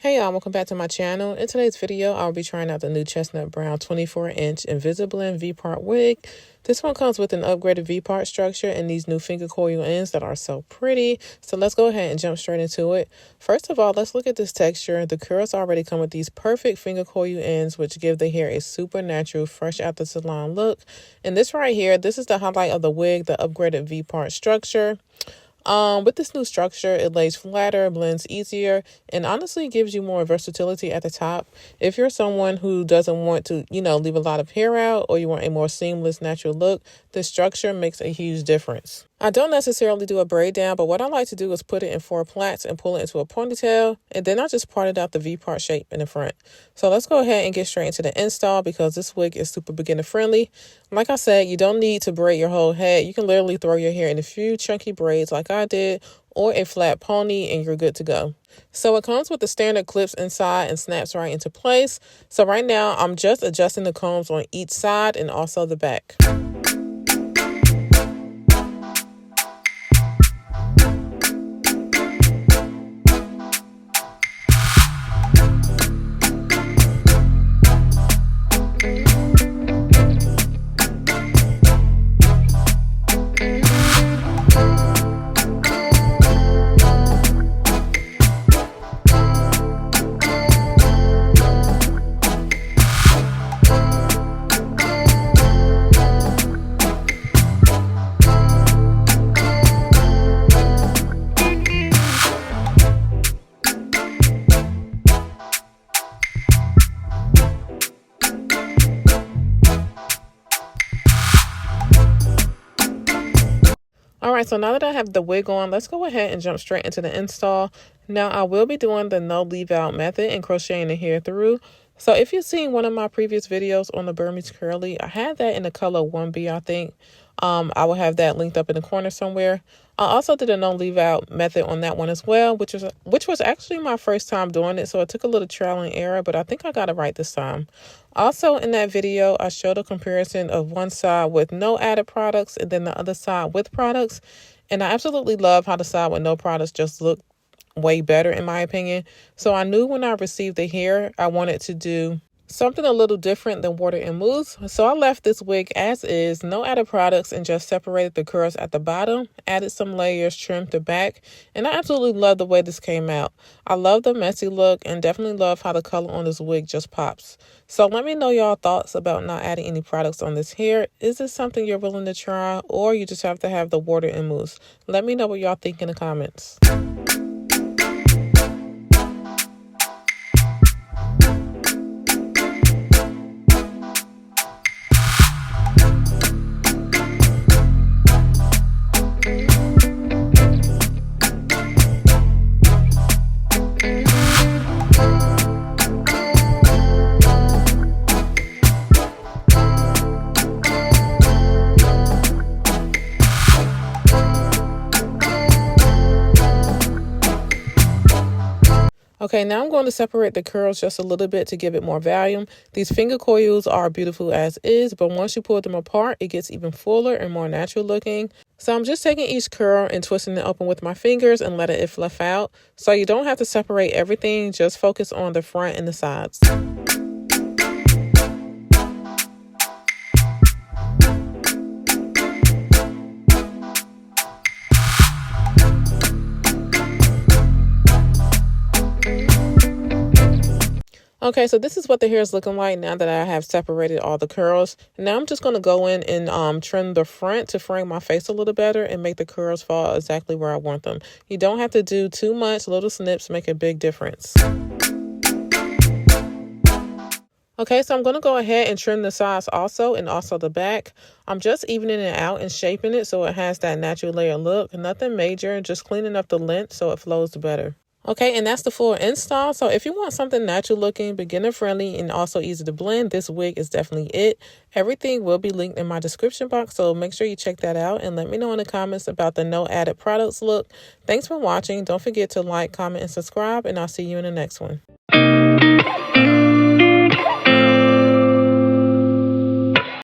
Hey y'all, welcome back to my channel. In today's video, I'll be trying out the new Chestnut Brown 24-inch InvisBlend V-Part Wig. This one comes with an upgraded V-Part structure and these new finger coil ends that are so pretty. So let's go ahead and jump straight into it. First of all, let's look at this texture. The curls already come with these perfect finger coil ends, which give the hair a super natural, fresh out the salon look. And this right here, this is the highlight of the wig, the upgraded V-Part structure. With this new structure, it lays flatter, blends easier, and honestly gives you more versatility at the top. If you're someone who doesn't want to, leave a lot of hair out, or you want a more seamless, natural look, this structure makes a huge difference. I don't necessarily do a braid down, but what I like to do is put it in 4 plaits and pull it into a ponytail, and then I just parted out the V-part shape in the front. So let's go ahead and get straight into the install because this wig is super beginner friendly. Like I said, you don't need to braid your whole head. You can literally throw your hair in a few chunky braids like I did, or a flat pony, and you're good to go. So it comes with the standard clips inside and snaps right into place. So right now, I'm just adjusting the combs on each side and also the back. Alright, so now that I have the wig on, let's go ahead and jump straight into the install. Now, I will be doing the no leave out method and crocheting the hair through. So if you've seen one of my previous videos on the Burmese curly, I had that in the color 1B, I think. I will have that linked up in the corner somewhere. I also did a no leave out method on that one as well, which was actually my first time doing it. So it took a little trial and error, but I think I got it right this time. Also in that video, I showed a comparison of one side with no added products and then the other side with products. And I absolutely love how the side with no products just looked way better in my opinion. So I knew when I received the hair, I wanted to do something a little different than water and mousse. So I left this wig as is, no added products, and just separated the curls at the bottom, added some layers, trimmed the back, and I absolutely love the way this came out. I love the messy look and definitely love how the color on this wig just pops. So let me know y'all thoughts about not adding any products on this hair. Is this something you're willing to try, or you just have to have the water and mousse? Let me know what y'all think in the comments. Okay, now I'm going to separate the curls just a little bit to give it more volume. These finger coils are beautiful as is, but once you pull them apart, it gets even fuller and more natural looking. So I'm just taking each curl and twisting it open with my fingers and letting it fluff out. So you don't have to separate everything, just focus on the front and the sides. Okay, so this is what the hair is looking like now that I have separated all the curls. Now I'm just going to go in and trim the front to frame my face a little better and make the curls fall exactly where I want them. You don't have to do too much. Little snips make a big difference. Okay, so I'm going to go ahead and trim the sides also and also the back. I'm just evening it out and shaping it so it has that natural layer look. Nothing major, just cleaning up the length so it flows better. Okay, and that's the full install. So if you want something natural looking, beginner friendly, and also easy to blend, this wig is definitely it. Everything will be linked in my description box, so make sure you check that out and let me know in the comments about the no added products look. Thanks for watching. Don't forget to like, comment, and subscribe, and I'll see you in the next one.